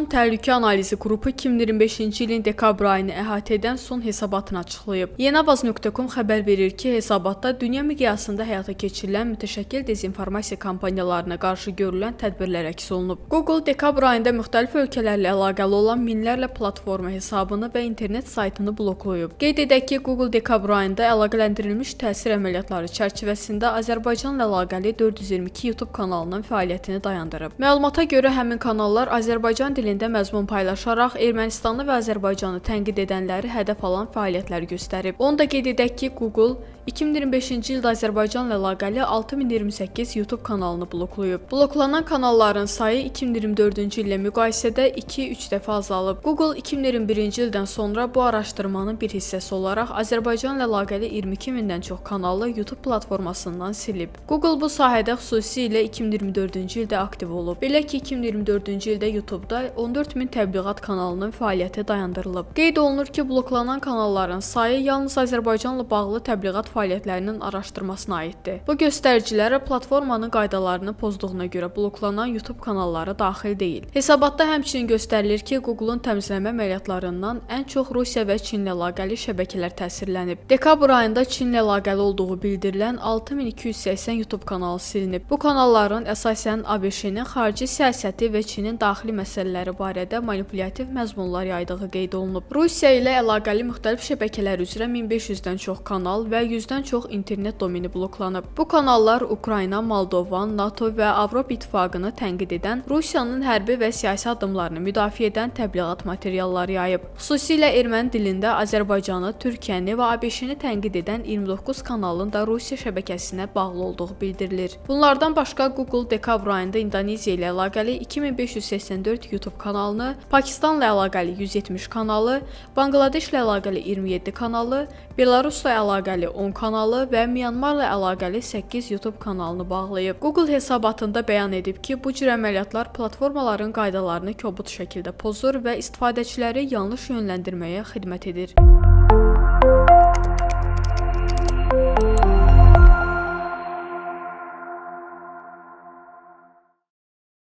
Son Təhlükə Analizi qrupu 2025-ci ilin dekabr ayını əhatə edən son hesabatını açıqlayıb. Yenavaz.com xəbər verir ki, hesabatda dünya miqyasında həyata keçirilən mütəşəkkil dezinformasiya kampaniyalarına qarşı görülən tədbirlər əks olunub. Google dekabr ayında müxtəlif ölkələrlə əlaqəli olan minlərlə platforma hesabını və internet saytını bloklayıb. Qeyd edək ki, Google dekabr ayında əlaqələndirilmiş təsir əməliyyatları çərçivəsində Azərbaycanla əlaqəli 422 YouTube kanalının fəaliyyətini dayandırıb. Məlumata görə həmin kanallar Azərbaycan dilində məzmun paylaşaraq Ermənistanı və Azərbaycanı tənqid edənləri hədəf alan fəaliyyətlər göstərib. Onu da qeyd edək ki, Google 2025-ci ildə Azərbaycanla əlaqəli 6028 YouTube kanalını bloklayıb. Bloklanan kanalların sayı 2024-cü illə müqayisədə 2-3 dəfə azalıb. Google 2021-ci ildən sonra bu araşdırmanın bir hissəsi olaraq Azərbaycanla əlaqəli 22 mindən çox kanalı YouTube platformasından silib. Google bu sahədə xüsusilə 2024-cü ildə aktiv olub. Belə ki, 2024-cü ildə YouTube'da 14 min təbliğat kanalının fəaliyyəti dayandırılıb. Qeyd olunur ki, bloklanan kanalların sayı yalnız Azərbaycanla bağlı təbliğat fəaliyyətlərinin araşdırmasına aiddir. Bu göstəricilərə platformanın qaydalarını pozduğuna görə bloklanan YouTube kanalları daxil deyil. Hesabatda həmçinin göstərilir ki, Google'un təmizləmə əməliyyatlarından ən çox Rusiya və Çinlə əlaqəli şəbəkələr təsirlənib. Dekabr ayında Çinlə əlaqəli olduğu bildirilən 6280 YouTube kanalı silinib. Bu kanalların əsasən ABŞ-nin xarici siyasəti və Çinin daxili məsələləri barədə manipulyativ məzmunlar yaydığı qeyd olunub. Rusiya ilə əlaqəli müxtəlif şəbəkələr üzrə 1500-dən çox kanal və 100-dən çox internet domeni bloklanıb. Bu kanallar Ukrayna, Moldova, NATO və Avropa İttifaqını tənqid edən, Rusiyanın hərbi və siyasi addımlarını müdafiə edən təbliğat materialları yayıb. Xüsusilə erməni dilində Azərbaycanı, Türkiyəni və ABŞ-ni tənqid edən 29 kanalın da Rusiya şəbəkəsinə bağlı olduğu bildirilir. Bunlardan başqa Google dekabr ayında İndoneziya ilə əlaqəli 2584 YouTube kanalını, Pakistanla əlaqəli 170 kanalı, Bangladeshlə əlaqəli 27 kanalı, Belarusla əlaqəli 10 kanalı və Myanmarla əlaqəli 8 YouTube kanalını bağlayıb. Google hesabatında bəyan edib ki, bu cür əməliyyatlar platformaların qaydalarını kobud şəkildə pozur və istifadəçiləri yanlış yönləndirməyə xidmət edir.